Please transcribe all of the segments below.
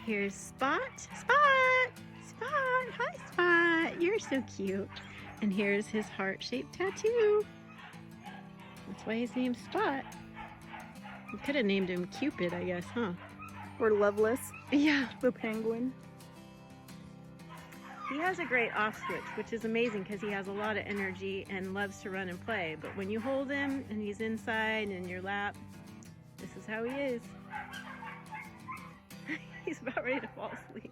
Here's Spot. Spot! Spot! Hi, Spot! You're so cute. And here's his heart-shaped tattoo. That's why his name's Spot. You could have named him Cupid, I guess, huh? Or Loveless, Yeah. the penguin. He has a great off switch, which is amazing because he has a lot of energy and loves to run and play. But when you hold him and he's inside in your lap, this is how he is. He's about ready to fall asleep.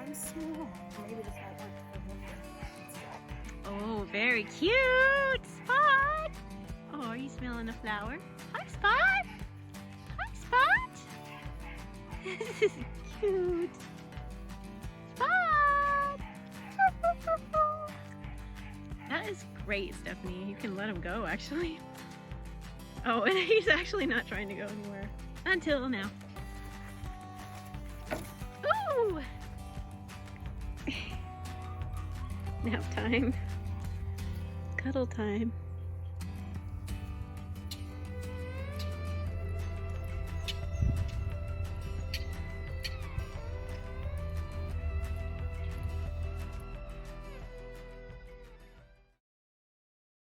I'm small. Maybe this won't work for him. Oh, very cute! Spot! Oh, are you smelling a flower? Hi, Spot! Hi, Spot! This is cute. Spot! That is great, Stephanie. You can let him go, actually. Oh, and he's actually not trying to go anywhere. Until now. Ooh! Nap time. Cuddle time.